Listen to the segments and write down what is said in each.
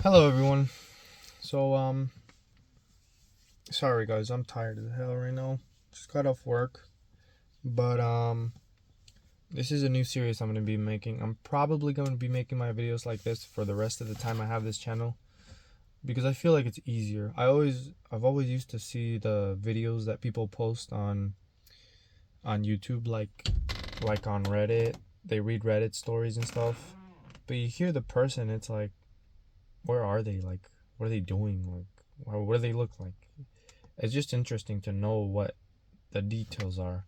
Hello everyone. So sorry guys, I'm tired as hell right now. Just got off work. But this is a new series I'm gonna be making. I'm probably gonna be making my videos like this for the rest of the time I have this channel. Because I feel like it's easier. I've always used to see the videos that people post on YouTube like on Reddit. They read Reddit stories and stuff. But you hear the person, it's like, where are they? Like, what are they doing? Like, what do they look like? It's just interesting to know what the details are,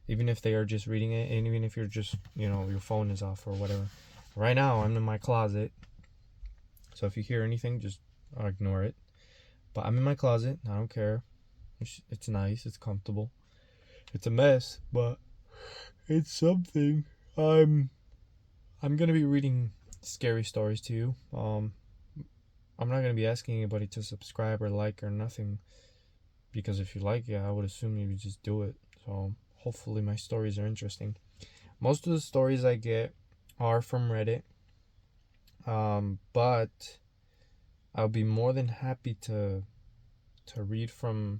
even if they are just reading it, and even if you're just, your phone is off or whatever. Right now, I'm in my closet, so if you hear anything, just ignore it. But I'm in my closet. I don't care. It's nice. It's comfortable. It's a mess, but it's something. I'm I'm gonna be reading scary stories to you. I'm not gonna be asking anybody to subscribe or like or nothing. Because if you like it, I would assume you would just do it. So hopefully my stories are interesting. Most of the stories I get are from Reddit, but I'll be more than happy to read from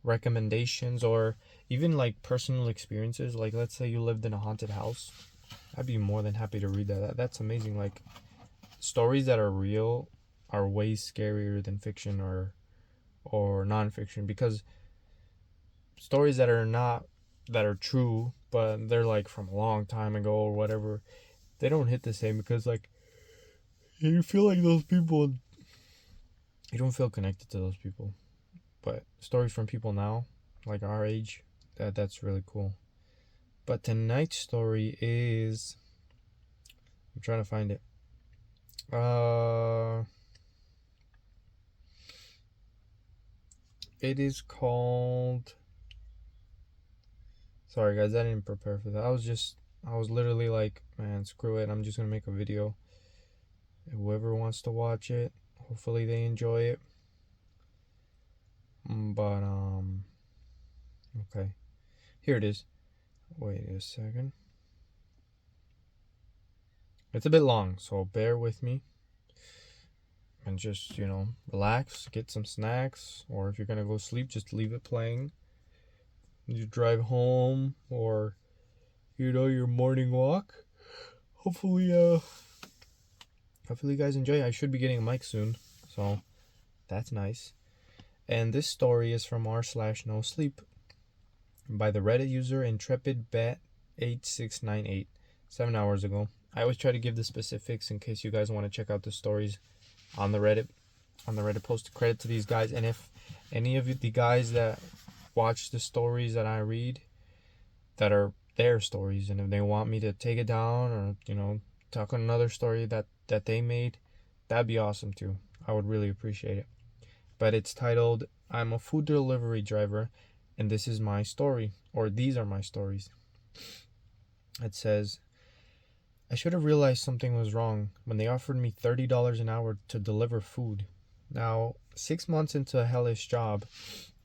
recommendations or even like personal experiences. Like let's say you lived in a haunted house, I'd be more than happy to read that. That's amazing. Like stories that are real are way scarier than fiction or nonfiction, because stories that are true, but they're like from a long time ago or whatever, they don't hit the same because like you feel like those people, you don't feel connected to those people. But stories from people now, like our age, that's really cool. But tonight's story is, I'm trying to find it. Uh, it is called. Sorry guys, I didn't prepare for that. I was literally like, man, screw it. I'm just gonna make a video. Whoever wants to watch it, hopefully they enjoy it. But okay, here it is. Wait a second. It's a bit long, so bear with me and just relax, get some snacks, or if you're gonna go sleep, just leave it playing. You drive home, or your morning walk. Hopefully, hopefully you guys enjoy. I should be getting a mic soon, so that's nice. And this story is from r/no sleep by the Reddit user intrepidbat8698, 7 hours ago. I always try to give the specifics in case you guys want to check out the stories on the Reddit post. Credit to these guys, and if any of the guys that watch the stories that I read that are their stories, and if they want me to take it down or talk on another story that they made, that'd be awesome too. I would really appreciate it. But it's titled, I'm a food delivery driver and this is my story, or these are my stories. It says, I should have realized something was wrong when they offered me $30 an hour to deliver food. Now, 6 months into a hellish job,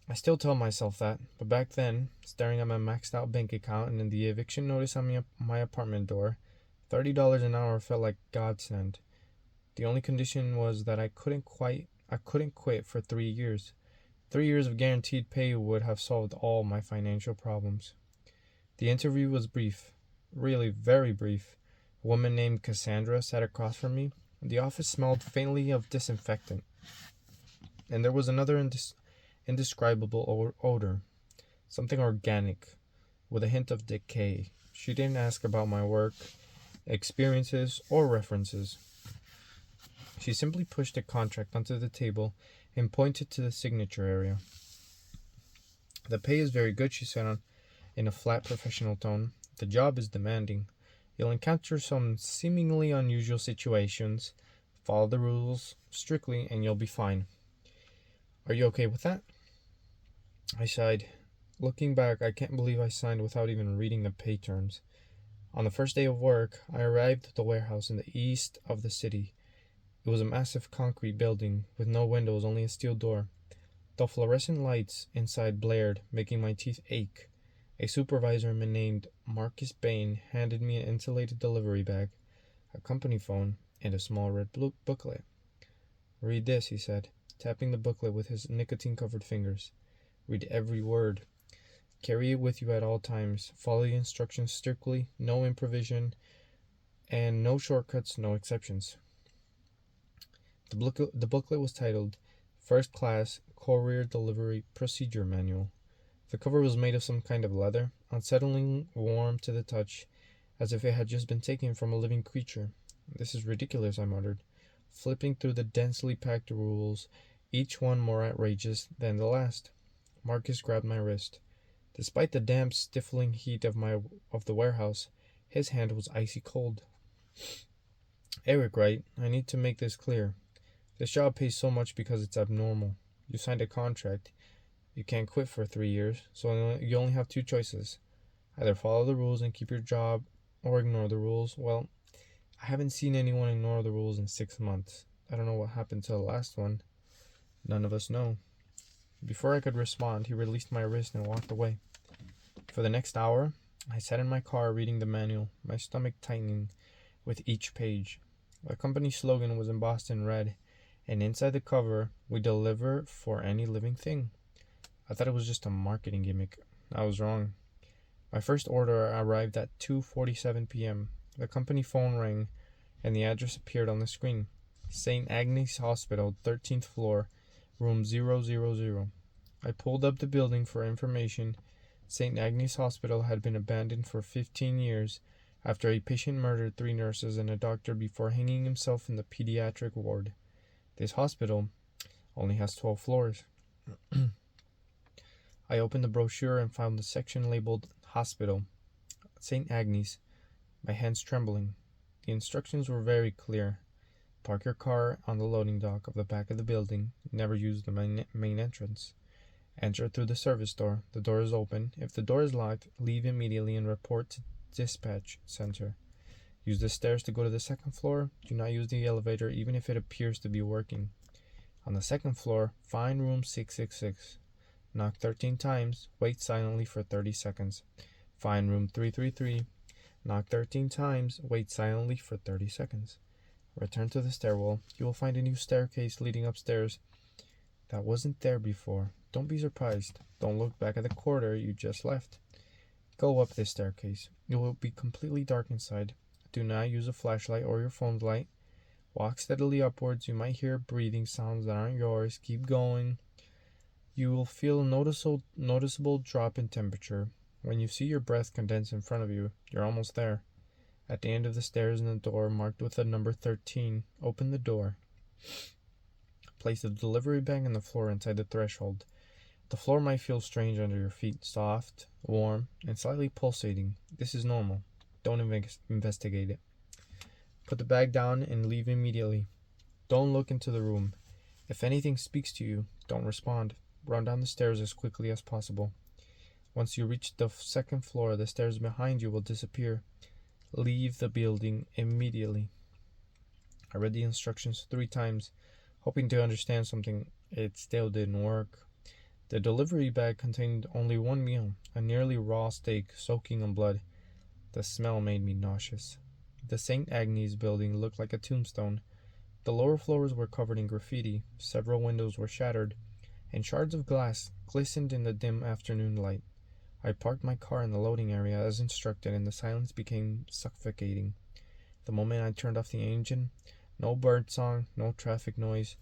I still tell myself that, but back then, staring at my maxed out bank account and in the eviction notice on my apartment door, $30 an hour felt like godsend. The only condition was that I couldn't quit for 3 years. 3 years of guaranteed pay would have solved all my financial problems. The interview was brief, really very brief. A woman named Cassandra sat across from me. The office smelled faintly of disinfectant, and there was another indescribable odor, something organic, with a hint of decay. She didn't ask about my work, experiences, or references. She simply pushed a contract onto the table and pointed to the signature area. The pay is very good, she said in a flat professional tone. The job is demanding. You'll encounter some seemingly unusual situations. Follow the rules strictly and you'll be fine. Are you okay with that? I sighed. Looking back, I can't believe I signed without even reading the pay terms. On the first day of work, I arrived at the warehouse in the east of the city. It was a massive concrete building with no windows, only a steel door. The fluorescent lights inside blared, making my teeth ache. A supervisor named Marcus Bain handed me an insulated delivery bag, a company phone, and a small red booklet. "Read this," he said, tapping the booklet with his nicotine-covered fingers. "Read every word. Carry it with you at all times. Follow the instructions strictly, no improvisation, and no shortcuts, no exceptions." The booklet was titled First Class Courier Delivery Procedure Manual. The cover was made of some kind of leather, unsettlingly warm to the touch, as if it had just been taken from a living creature. "This is ridiculous," I muttered, flipping through the densely packed rules, each one more outrageous than the last. Marcus grabbed my wrist. Despite the damp, stifling heat of the warehouse, his hand was icy cold. "Eric, right? I need to make this clear. This job pays so much because it's abnormal. You signed a contract. You can't quit for 3 years, so you only have two choices. Either follow the rules and keep your job, or ignore the rules. Well, I haven't seen anyone ignore the rules in 6 months. I don't know what happened to the last one. None of us know." Before I could respond, he released my wrist and walked away. For the next hour, I sat in my car reading the manual, my stomach tightening with each page. The company slogan was embossed in red, and inside the cover, "We deliver for any living thing." I thought it was just a marketing gimmick. I was wrong. My first order arrived at 2:47 p.m. The company phone rang, and the address appeared on the screen. St. Agnes Hospital, 13th floor, room 000. I pulled up the building for information. St. Agnes Hospital had been abandoned for 15 years after a patient murdered 3 nurses and a doctor before hanging himself in the pediatric ward. This hospital only has 12 floors. I opened the brochure and found the section labeled Hospital, St. Agnes, my hands trembling. The instructions were very clear. Park your car on the loading dock of the back of the building. Never use the main entrance. Enter through the service door. The door is open. If the door is locked, leave immediately and report to dispatch center. Use the stairs to go to the second floor. Do not use the elevator even if it appears to be working. On the second floor, find room 666. Knock 13 times. Wait silently for 30 seconds. Find room 333. Knock 13 times. Wait silently for 30 seconds. Return to the stairwell. You will find a new staircase leading upstairs that wasn't there before. Don't be surprised. Don't look back at the corridor you just left. Go up this staircase. It will be completely dark inside. Do not use a flashlight or your phone's light. Walk steadily upwards. You might hear breathing sounds that aren't yours. Keep going. You will feel a noticeable drop in temperature. When you see your breath condense in front of you, you're almost there. At the end of the stairs is a door marked with the number 13. Open the door. Place the delivery bag on the floor inside the threshold. The floor might feel strange under your feet, soft, warm, and slightly pulsating. This is normal. Don't investigate it. Put the bag down and leave immediately. Don't look into the room. If anything speaks to you, don't respond. Run down the stairs as quickly as possible. Once you reach the second floor, the stairs behind you will disappear. Leave the building immediately. I read the instructions 3 times, hoping to understand something. It still didn't work. The delivery bag contained only one meal, a nearly raw steak soaking in blood. The smell made me nauseous. The St. Agnes building looked like a tombstone. The lower floors were covered in graffiti, several windows were shattered, and shards of glass glistened in the dim afternoon light. I parked my car in the loading area as instructed, and the silence became suffocating. The moment I turned off the engine, no bird song, no traffic noise,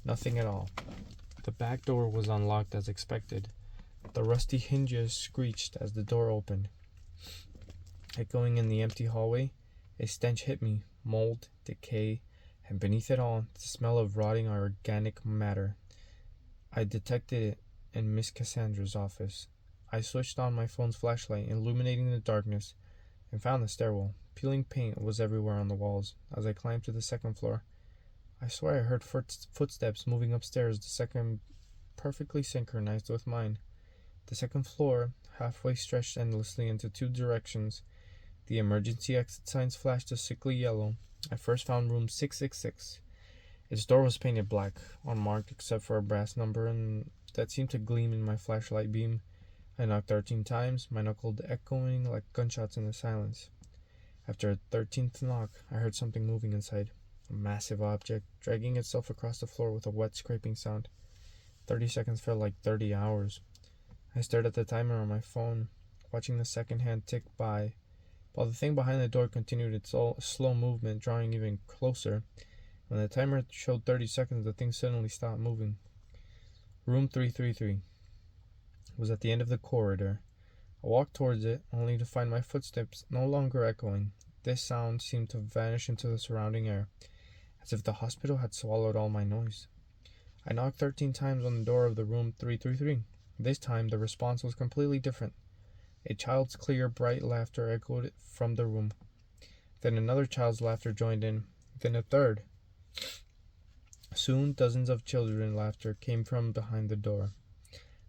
nothing at all. The back door was unlocked as expected. The rusty hinges screeched as the door opened. Echoing in the empty hallway, a stench hit me, mold, decay, and beneath it all, the smell of rotting organic matter. I detected it in Miss Cassandra's office. I switched on my phone's flashlight, illuminating the darkness, and found the stairwell. Peeling paint was everywhere on the walls. As I climbed to the second floor, I swear I heard footsteps moving upstairs, the second perfectly synchronized with mine. The second floor, halfway stretched endlessly into 2 directions. The emergency exit signs flashed a sickly yellow. I first found room 666. Its door was painted black, unmarked except for a brass number, and that seemed to gleam in my flashlight beam. I knocked 13 times, my knuckles echoing like gunshots in the silence. After a 13th knock, I heard something moving inside. A massive object, dragging itself across the floor with a wet scraping sound. 30 seconds felt like 30 hours. I stared at the timer on my phone, watching the second hand tick by, while the thing behind the door continued its slow movement, drawing even closer. When the timer showed 30 seconds, the thing suddenly stopped moving. Room 333 was at the end of the corridor. I walked towards it, only to find my footsteps no longer echoing. This sound seemed to vanish into the surrounding air, as if the hospital had swallowed all my noise. I knocked 13 times on the door of the room 333. This time, the response was completely different. A child's clear, bright laughter echoed from the room. Then another child's laughter joined in. Then a third. Soon, dozens of children's laughter came from behind the door.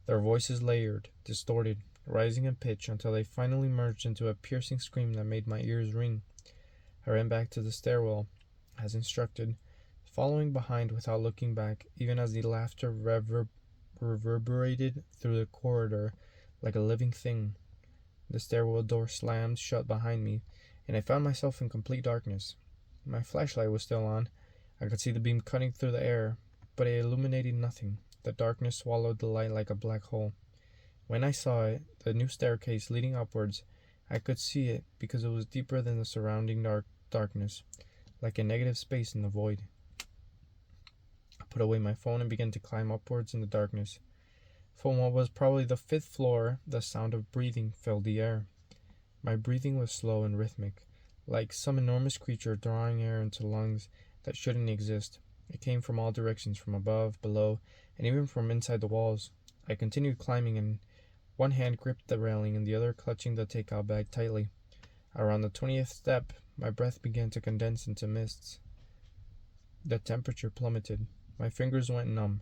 Their voices layered, distorted, rising in pitch until they finally merged into a piercing scream that made my ears ring. I ran back to the stairwell, as instructed, following behind without looking back, even as the laughter reverberated through the corridor like a living thing. The stairwell door slammed shut behind me, and I found myself in complete darkness. My flashlight was still on. I could see the beam cutting through the air, but it illuminated nothing. The darkness swallowed the light like a black hole. When I saw it, the new staircase leading upwards, I could see it because it was deeper than the surrounding darkness, like a negative space in the void. I put away my phone and began to climb upwards in the darkness. From what was probably the 5th floor, the sound of breathing filled the air. My breathing was slow and rhythmic, like some enormous creature drawing air into lungs that shouldn't exist. It came from all directions, from above, below, and even from inside the walls. I continued climbing, and one hand gripped the railing and the other clutching the takeout bag tightly. Around the 20th step, my breath began to condense into mists. The temperature plummeted. My fingers went numb.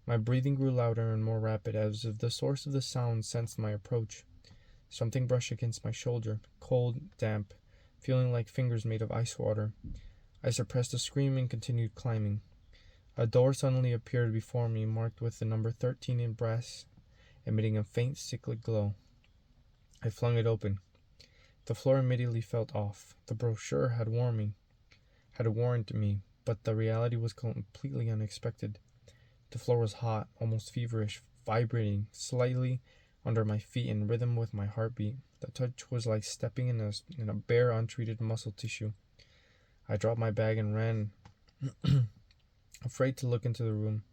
My breathing grew louder and more rapid, as if the source of the sound sensed my approach. Something brushed against my shoulder, cold, damp, feeling like fingers made of ice water. I suppressed a scream and continued climbing. A door suddenly appeared before me, marked with the number 13 in brass, emitting a faint, sickly glow. I flung it open. The floor immediately felt off. The brochure had warned me, but the reality was completely unexpected. The floor was hot, almost feverish, vibrating slightly under my feet in rhythm with my heartbeat. The touch was like stepping in a bare, untreated muscle tissue. I dropped my bag and ran, afraid to look into the room.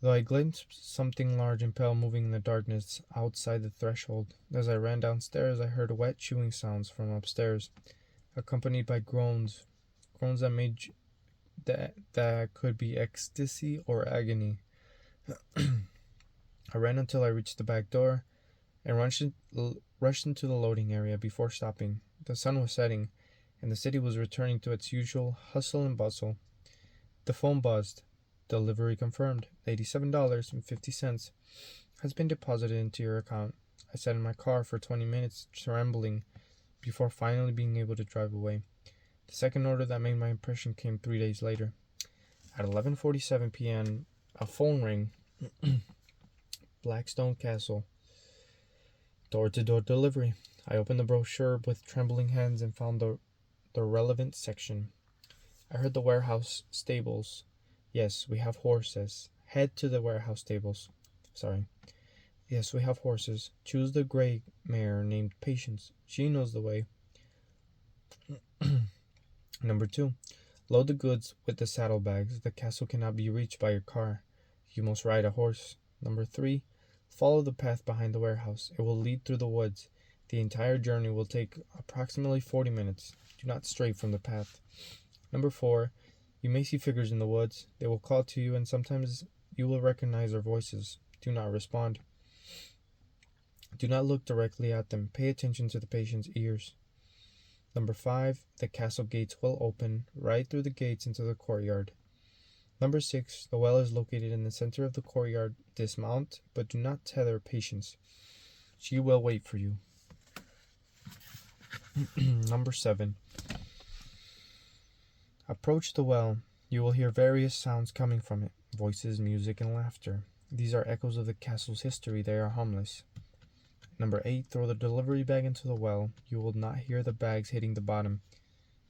Though I glimpsed something large and pale moving in the darkness outside the threshold. As I ran downstairs, I heard wet chewing sounds from upstairs, accompanied by groans that made that could be ecstasy or agony. I ran until I reached the back door and rushed into the loading area before stopping. The sun was setting, and the city was returning to its usual hustle and bustle. The phone buzzed. Delivery confirmed. $87.50 has been deposited into your account. I sat in my car for 20 minutes, trembling, before finally being able to drive away. The second order that made my impression came 3 days later. At 11:47 p.m., a phone rang. Blackstone Castle. Door-to-door delivery. I opened the brochure with trembling hands and found the relevant section. I heard the warehouse stables. Yes, we have horses. Head to the warehouse stables. Yes, we have horses. Choose the gray mare named Patience. She knows the way. Number 2. Load the goods with the saddlebags. The castle cannot be reached by your car. You must ride a horse. Number 3. Follow the path behind the warehouse. It will lead through the woods. The entire journey will take approximately 40 minutes. Do not stray from the path. Number 4. You may see figures in the woods. They will call to you, and sometimes you will recognize their voices. Do not respond. Do not look directly at them. Pay attention to the patient's ears. Number 5. The castle gates will open. Ride through the gates into the courtyard. Number 6. The well is located in the center of the courtyard. Dismount, but do not tether Patience. She will wait for you. Number 7. Approach the well. You will hear various sounds coming from it. Voices, music, and laughter. These are echoes of the castle's history. They are harmless. Number 8. Throw the delivery bag into the well. You will not hear the bags hitting the bottom.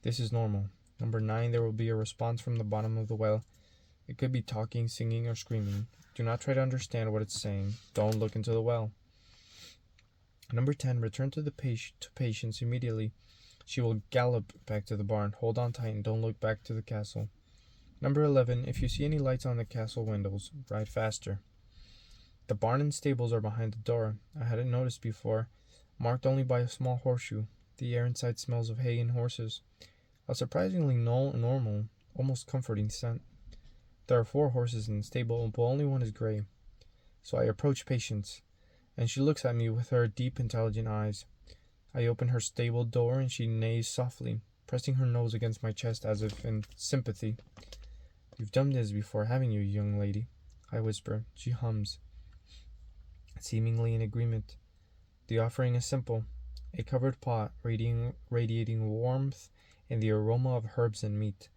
This is normal. Number 9, there will be a response from the bottom of the well. It could be talking, singing, or screaming. Do not try to understand what it's saying. Don't look into the well. Number 10, return to Patience immediately. She will gallop back to the barn. Hold on tight and don't look back to the castle. Number 11, if you see any lights on the castle windows, ride faster. The barn and stables are behind the door. I hadn't noticed before, marked only by a small horseshoe. The air inside smells of hay and horses. A surprisingly normal, almost comforting scent. There are 4 horses in the stable, but only one is gray. So I approach Patience, and she looks at me with her deep, intelligent eyes. I open her stable door, and she neighs softly, pressing her nose against my chest as if in sympathy. You've done this before, haven't you, young lady? I whisper. She hums, seemingly in agreement. The offering is simple. A covered pot, radiating warmth and the aroma of herbs and meat.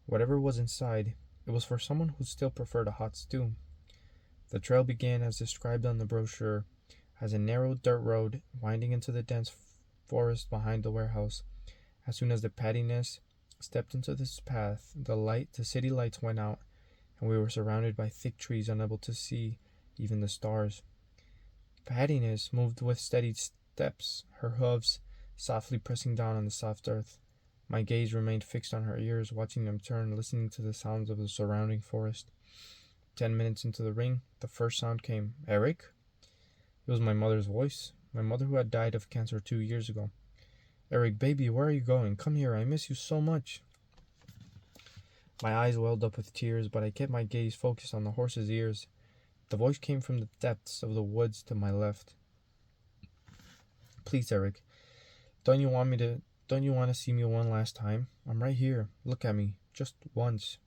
Whatever was inside, it was for someone who still preferred a hot stew. The trail began as described on the brochure, as a narrow dirt road winding into the dense forest behind the warehouse. As soon as the Pattiness stepped into this path, the city lights went out, and we were surrounded by thick trees, unable to see even the stars. Pattiness moved with steady steps, her hooves softly pressing down on the soft earth. My gaze remained fixed on her ears, watching them turn, listening to the sounds of the surrounding forest. 10 minutes into the ring, the first sound came. Eric? It was my mother's voice, my mother who had died of cancer 2 years ago. Eric, baby, where are you going? Come here, I miss you so much. My eyes welled up with tears, but I kept my gaze focused on the horse's ears. The voice came from the depths of the woods to my left. Please, Eric, don't you want to see me one last time? I'm right here. Look at me. Just once.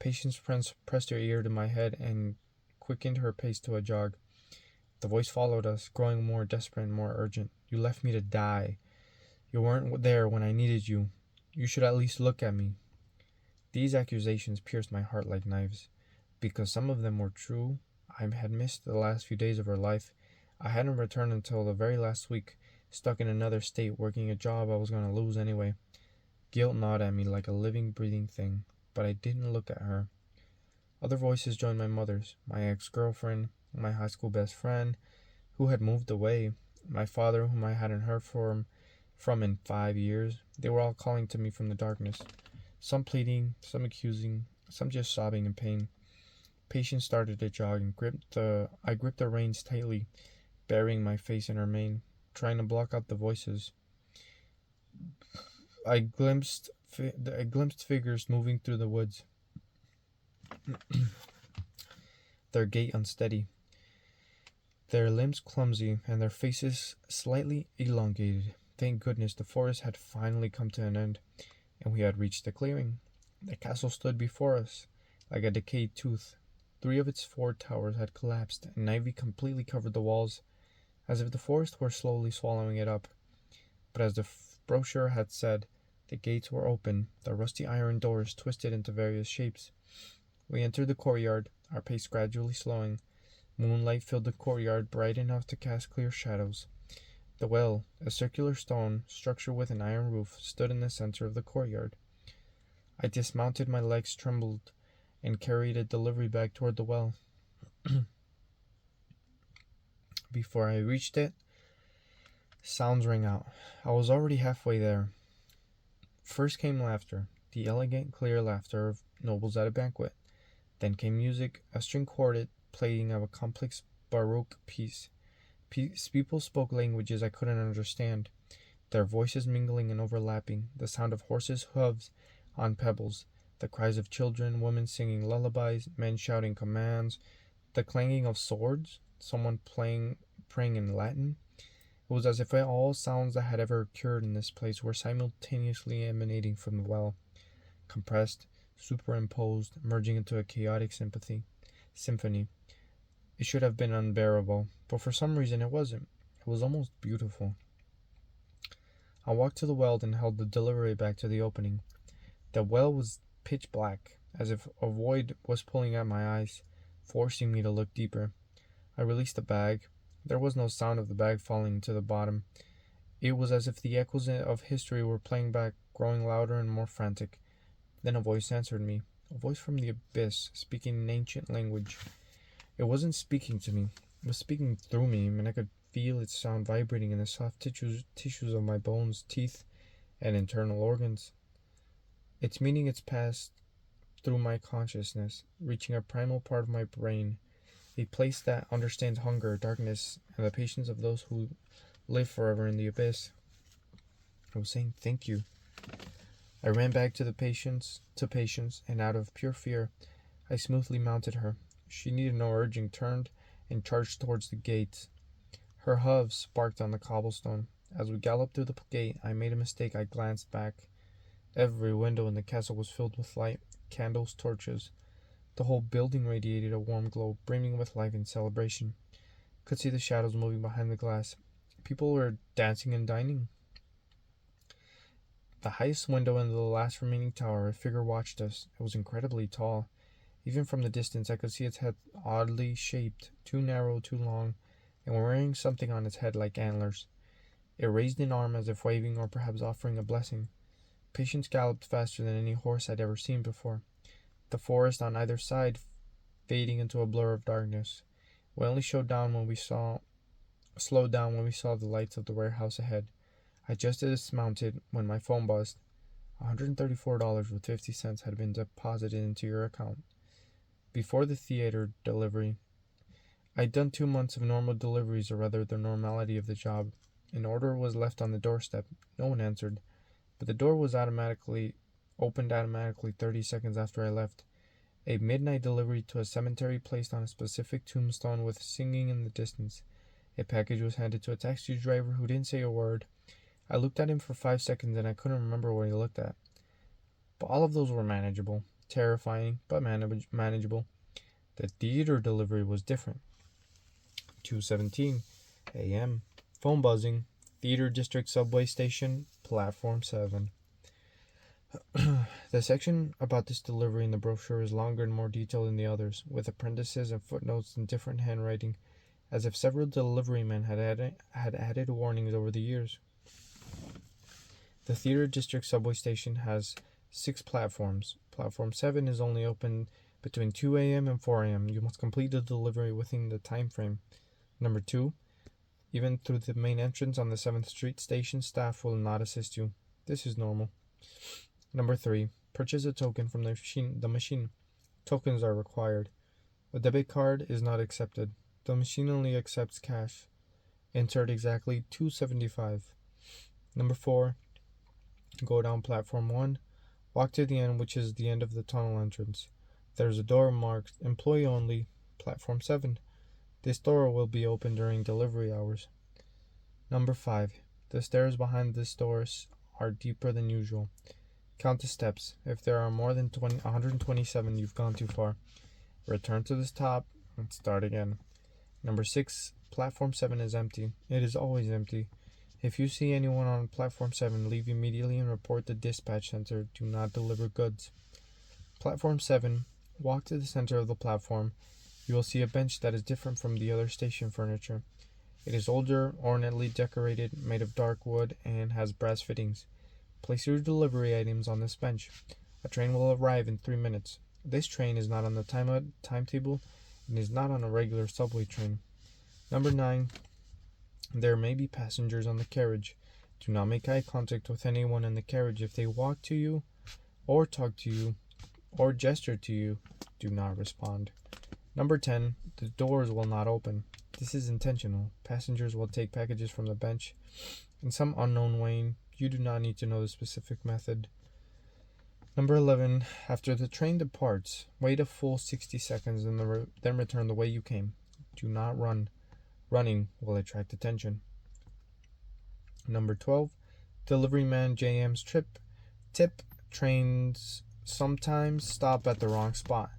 Patience pressed her ear to my head and quickened her pace to a jog. The voice followed us, growing more desperate and more urgent. You left me to die. You weren't there when I needed you. You should at least look at me. These accusations pierced my heart like knives. Because some of them were true, I had missed the last few days of her life. I hadn't returned until the very last week, stuck in another state, working a job I was going to lose anyway. Guilt gnawed at me like a living, breathing thing, but I didn't look at her. Other voices joined my mother's, my ex-girlfriend, my high school best friend, who had moved away, my father, whom I hadn't heard from in 5 years. They were all calling to me from the darkness, some pleading, some accusing, some just sobbing in pain. Patience started to jog, and I gripped the reins tightly, burying my face in her mane, trying to block out the voices. I glimpsed figures moving through the woods, their gait unsteady, their limbs clumsy, and their faces slightly elongated. Thank goodness the forest had finally come to an end, and we had reached the clearing. The castle stood before us, like a decayed tooth. 3 of its 4 towers had collapsed, and ivy completely covered the walls, as if the forest were slowly swallowing it up. But as the brochure had said, the gates were open, the rusty iron doors twisted into various shapes. We entered the courtyard, our pace gradually slowing. Moonlight filled the courtyard bright enough to cast clear shadows. The well, a circular stone structure with an iron roof, stood in the center of the courtyard. I dismounted, my legs trembled, and carried a delivery bag toward the well. Before I reached it, sounds rang out. I was already halfway there. First came laughter, the elegant, clear laughter of nobles at a banquet. Then came music, a string quartet playing of a complex Baroque piece. People spoke languages I couldn't understand, their voices mingling and overlapping, the sound of horses' hooves on pebbles, the cries of children, women singing lullabies, men shouting commands, the clanging of swords, someone praying in Latin. It was as if all sounds that had ever occurred in this place were simultaneously emanating from the well, compressed, superimposed, merging into a chaotic symphony. It should have been unbearable, but for some reason it wasn't. It was almost beautiful. I walked to the well and held the delivery bag to the opening. The well was pitch black, as if a void was pulling at my eyes, forcing me to look deeper. I released the bag. There was no sound of the bag falling to the bottom. It was as if the echoes of history were playing back, growing louder and more frantic. Then a voice answered me, a voice from the abyss, speaking an ancient language. It wasn't speaking to me, it was speaking through me, and I could feel its sound vibrating in the soft tissues of my bones, teeth, and internal organs. Its meaning it's passed through my consciousness, reaching a primal part of my brain, a place that understands hunger, darkness, and the patience of those who live forever in the abyss. I was saying thank you. I ran back to patience, and out of pure fear, I smoothly mounted her. She needed no urging, turned and charged towards the gate. Her hooves sparked on the cobblestone. As we galloped through the gate, I made a mistake. I glanced back. Every window in the castle was filled with light, candles, torches. The whole building radiated a warm glow, brimming with life and celebration. Could see the shadows moving behind the glass. People were dancing and dining. The highest window in the last remaining tower, a figure watched us. It was incredibly tall. Even from the distance, I could see its head oddly shaped, too narrow, too long, and wearing something on its head like antlers. It raised an arm as if waving or perhaps offering a blessing. Patience galloped faster than any horse I'd ever seen before. The forest on either side fading into a blur of darkness. We only slowed down when we saw the lights of the warehouse ahead. I just dismounted when my phone buzzed. $134.50 had been deposited into your account. Before the theater delivery, I'd done 2 months of normal deliveries, or rather the normality of the job. An order was left on the doorstep. No one answered, but the door was opened automatically 30 seconds after I left. A midnight delivery to a cemetery placed on a specific tombstone with singing in the distance. A package was handed to a taxi driver who didn't say a word. I looked at him for 5 seconds and I couldn't remember what he looked at. But all of those were manageable. Terrifying, but manageable. The theater delivery was different. 2:17 a.m. Phone buzzing. Theater District Subway Station, Platform 7. The section about this delivery in the brochure is longer and more detailed than the others, with appendices and footnotes in different handwriting, as if several delivery men had added warnings over the years. The Theater District Subway Station has 6 platforms. Platform 7 is only open between 2 a.m. and 4 a.m. You must complete the delivery within the time frame. Number 2, even through the main entrance on the 7th Street, station staff will not assist you. This is normal. Number 3, purchase a token from the machine. Tokens are required. A debit card is not accepted. The machine only accepts cash. Insert exactly $2.75. Number 4, go down platform 1. Walk to the end, which is the end of the tunnel entrance. There's a door marked Employee Only, Platform 7. This door will be open during delivery hours. Number 5. The stairs behind this doors are deeper than usual. Count the steps. If there are more than 127, you've gone too far. Return to the top and start again. Number 6. Platform 7 is empty. It is always empty. If you see anyone on Platform 7, leave immediately and report the dispatch center. Do not deliver goods. Platform 7. Walk to the center of the platform. You will see a bench that is different from the other station furniture. It is older, ornately decorated, made of dark wood, and has brass fittings. Place your delivery items on this bench. A train will arrive in 3 minutes. This train is not on the timetable and is not on a regular subway train. Number 9. There may be passengers on the carriage. Do not make eye contact with anyone in the carriage. If they walk to you, or talk to you, or gesture to you, do not respond. Number 10. The doors will not open. This is intentional. Passengers will take packages from the bench in some unknown way. You do not need to know the specific method. Number 11. After the train departs, wait a full 60 seconds and then return the way you came. Do not run. Running will attract attention. Number 12. Delivery man JM's tip. Trains sometimes stop at the wrong spot.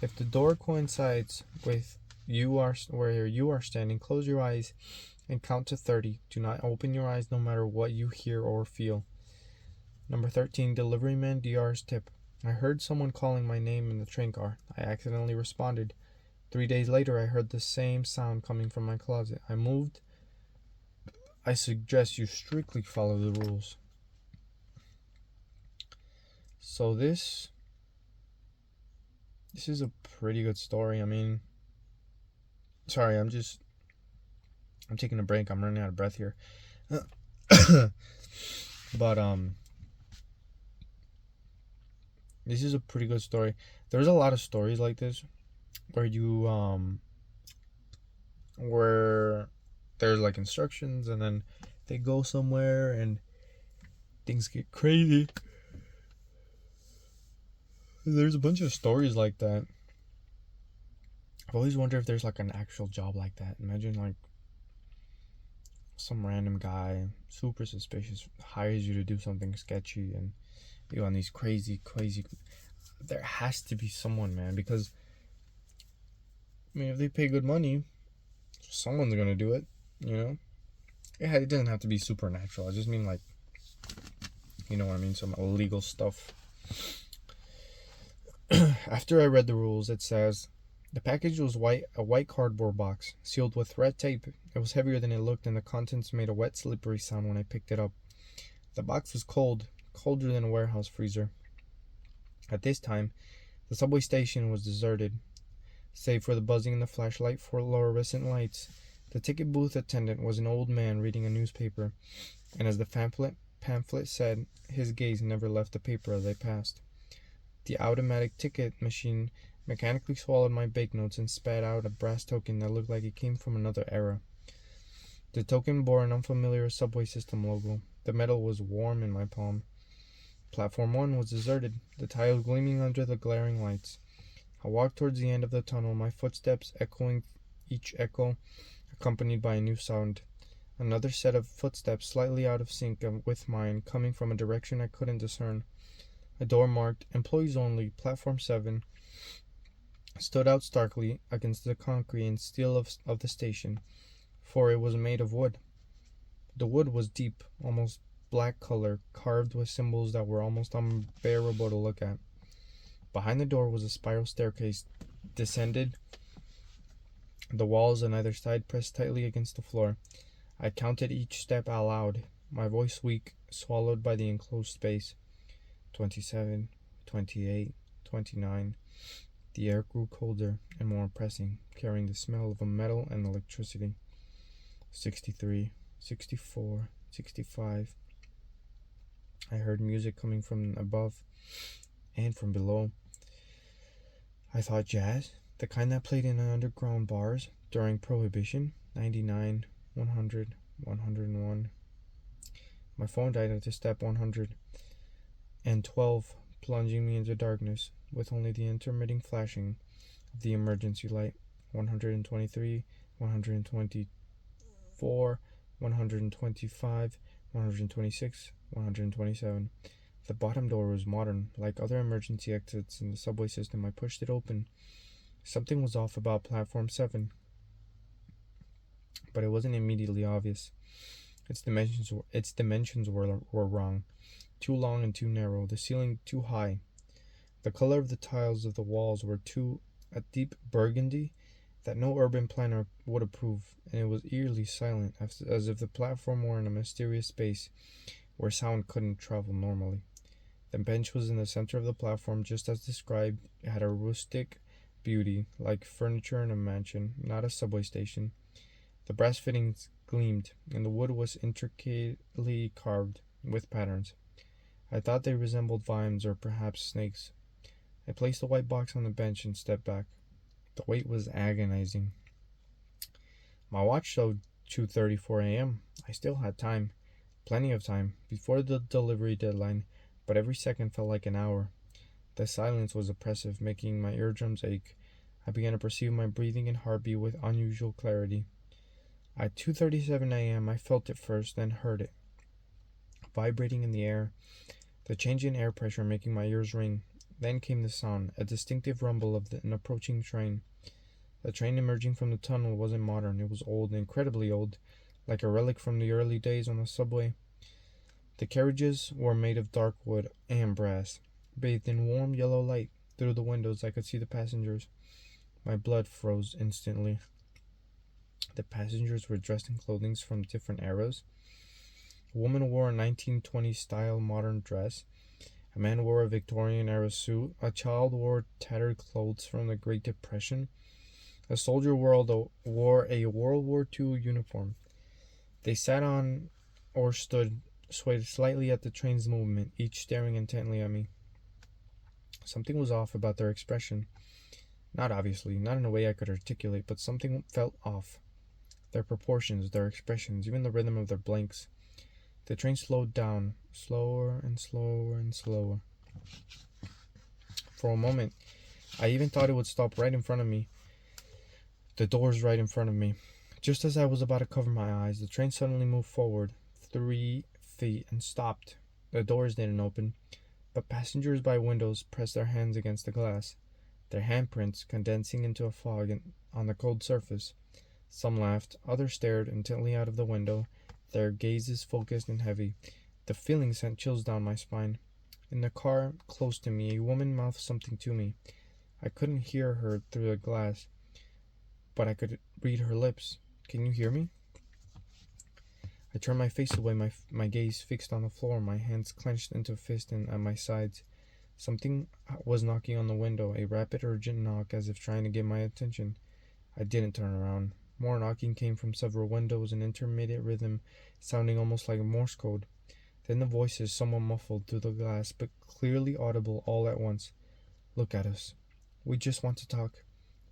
If the door coincides with where you are standing, close your eyes and count to 30. Do not open your eyes no matter what you hear or feel. Number 13. Delivery man DR's tip. I heard someone calling my name in the train car. I accidentally responded. 3 days later, I heard the same sound coming from my closet. I moved. I suggest you strictly follow the rules. So this is a pretty good story. I mean, sorry, I'm taking a break. I'm running out of breath here. But this is a pretty good story. There's a lot of stories like this where where there's like instructions and then they go somewhere and things get crazy. There's a bunch of stories like that. I've always wondered if there's like an actual job like that. Imagine like some random guy, super suspicious, hires you to do something sketchy and you on these crazy. There has to be someone, man, because I mean, if they pay good money, someone's gonna do it, you know? Yeah, it doesn't have to be supernatural. I just mean like, you know what I mean, some illegal stuff. After I read the rules, it says the package was a white cardboard box sealed with red tape. It was heavier than it looked, and the contents made a wet, slippery sound when I picked it up. The box was cold, colder than a warehouse freezer. At this time, the subway station was deserted, save for the buzzing and the flashlight fluorescent lights. The ticket booth attendant was an old man reading a newspaper, and as the pamphlet said, his gaze never left the paper as I passed. The automatic ticket machine mechanically swallowed my banknotes and spat out a brass token that looked like it came from another era. The token bore an unfamiliar subway system logo. The metal was warm in my palm. Platform 1 was deserted, the tiles gleaming under the glaring lights. I walked towards the end of the tunnel, my footsteps echoing each echo, accompanied by a new sound. Another set of footsteps slightly out of sync with mine, coming from a direction I couldn't discern. A door marked Employees Only, Platform 7, stood out starkly against the concrete and steel of the station, for it was made of wood. The wood was deep, almost black color, carved with symbols that were almost unbearable to look at. Behind the door was a spiral staircase, descended, the walls on either side pressed tightly against the floor. I counted each step aloud, my voice weak, swallowed by the enclosed space. 27, 28, 29. The air grew colder and more oppressing, carrying the smell of a metal and electricity. 63, 64, 65. I heard music coming from above and from below. I thought jazz, the kind that played in underground bars during Prohibition. 99, 100, 101. My phone died at the step 100. And 12, plunging me into darkness, with only the intermitting flashing of the emergency light. 123, 124, 125, 126, 127. The bottom door was modern. Like other emergency exits in the subway system, I pushed it open. Something was off about Platform 7, but it wasn't immediately obvious. Its dimensions were wrong. Too long and too narrow, the ceiling too high. The color of the tiles of the walls were a deep burgundy that no urban planner would approve, and it was eerily silent, as if the platform were in a mysterious space where sound couldn't travel normally. The bench was in the center of the platform, just as described. It had a rustic beauty, like furniture in a mansion, not a subway station. The brass fittings gleamed, and the wood was intricately carved with patterns. I thought they resembled vines or perhaps snakes. I placed the white box on the bench and stepped back. The wait was agonizing. My watch showed 2:34 a.m. I still had time, plenty of time, before the delivery deadline, but every second felt like an hour. The silence was oppressive, making my eardrums ache. I began to perceive my breathing and heartbeat with unusual clarity. At 2:37 a.m. I felt it first, then heard it, vibrating in the air, the change in air pressure making my ears ring. Then came the sound, a distinctive rumble of an approaching train. The train emerging from the tunnel wasn't modern. It was old, incredibly old, like a relic from the early days on the subway. The carriages were made of dark wood and brass. Bathed in warm yellow light, through the windows I could see the passengers. My blood froze instantly. The passengers were dressed in clothing from different eras. A woman wore a 1920s style modern dress, A man wore a Victorian era suit. A child wore tattered clothes from the Great Depression. A soldier wore a World War II uniform. They sat on or stood, swayed slightly at the train's movement, each staring intently at me. Something was off about their expression. Not obviously, not in a way I could articulate, but something felt off. Their proportions, their expressions, even the rhythm of their blinks. The train slowed down, slower and slower and slower. For a moment, I even thought it would stop right in front of me. The doors right in front of me. Just as I was about to cover my eyes, the train suddenly moved forward 3 feet and stopped. The doors didn't open, but passengers by windows pressed their hands against the glass, their handprints condensing into a fog on the cold surface. Some laughed, others stared intently out of the window, their gazes focused and heavy. The feeling sent chills down my spine. In the car, close to me, a woman mouthed something to me. I couldn't hear her through the glass, but I could read her lips. "Can you hear me?" I turned my face away, my gaze fixed on the floor, my hands clenched into a fist and at my sides. Something was knocking on the window, a rapid, urgent knock, as if trying to get my attention. I didn't turn around. More knocking came from several windows, an intermittent rhythm sounding almost like Morse code. Then the voices, somewhat muffled through the glass, but clearly audible all at once. "Look at us. We just want to talk.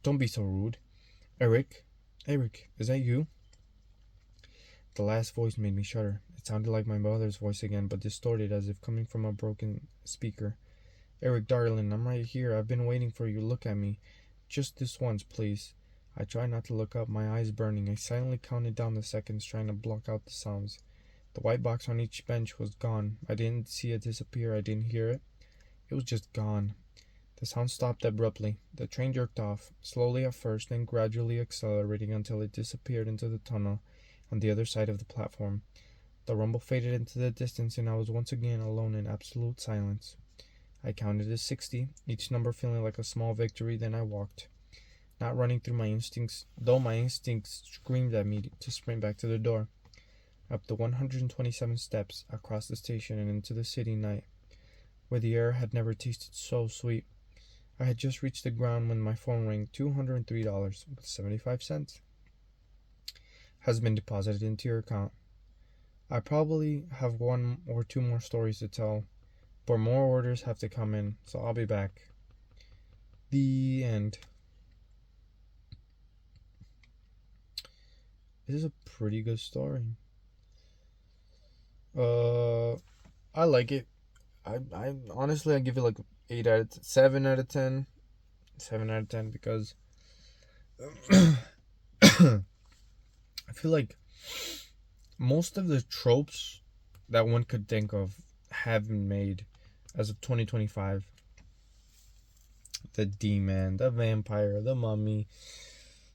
Don't be so rude. Eric? Eric, is that you?" The last voice made me shudder. It sounded like my mother's voice again, but distorted as if coming from a broken speaker. "Eric, darling, I'm right here. I've been waiting for you. Look at me. Just this once, please." I tried not to look up, my eyes burning. I silently counted down the seconds, trying to block out the sounds. The white box on each bench was gone. I didn't see it disappear. I didn't hear it. It was just gone. The sound stopped abruptly. The train jerked off, slowly at first, then gradually accelerating until it disappeared into the tunnel on the other side of the platform. The rumble faded into the distance, and I was once again alone in absolute silence. I counted to 60, each number feeling like a small victory, then I walked. Not running through my instincts, though my instincts screamed at me to sprint back to the door. Up the 127 steps, across the station, and into the city night, where the air had never tasted so sweet. I had just reached the ground when my phone rang. $203.75 has been deposited into your account. I probably have 1 or 2 more stories to tell, but more orders have to come in, so I'll be back. The end. This is a pretty good story. I like it. I honestly I give it like 7 out of 10. 7 out of 10 because I feel like most of the tropes that one could think of have been made as of 2025. The demon, the vampire, the mummy,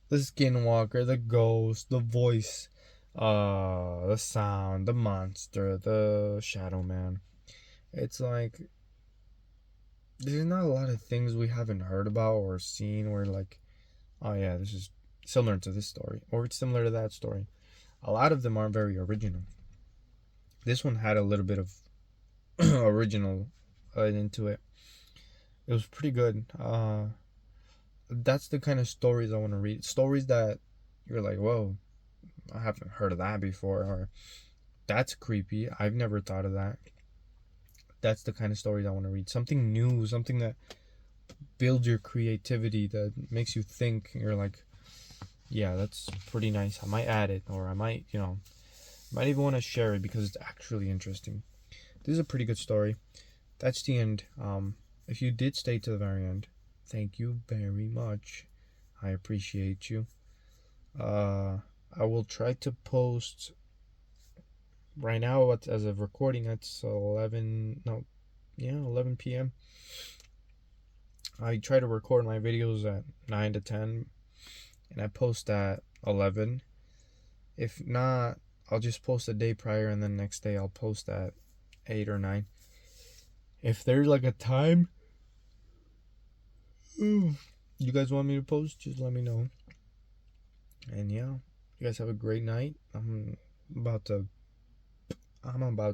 the skinwalker, the ghost, the voice, the sound, the monster, the shadow man. It's like there's not a lot of things we haven't heard about or seen where like, oh yeah, this is similar to this story or it's similar to that story. A lot of them aren't very original. This one had a little bit of original into it. It was pretty good. That's the kind of stories I want to read. Stories that you're like, whoa, I haven't heard of that before, or that's creepy. I've never thought of that. That's the kind of stories I want to read. Something new, something that builds your creativity, that makes you think. You're like, yeah, that's pretty nice. I might add it, or I might, might even want to share it because it's actually interesting. This is a pretty good story. That's the end. If you did stay to the very end, thank you very much. I appreciate you. I will try to post right now as of recording. It's 11 p.m. I try to record my videos at 9 to 10 and I post at 11. If not, I'll just post a day prior and then next day I'll post at 8 or 9. If there's like a time you guys want me to post, just let me know. And yeah, you guys have a great night. I'm about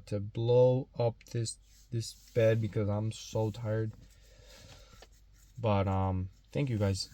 to blow up this this bed because I'm so tired. But thank you guys.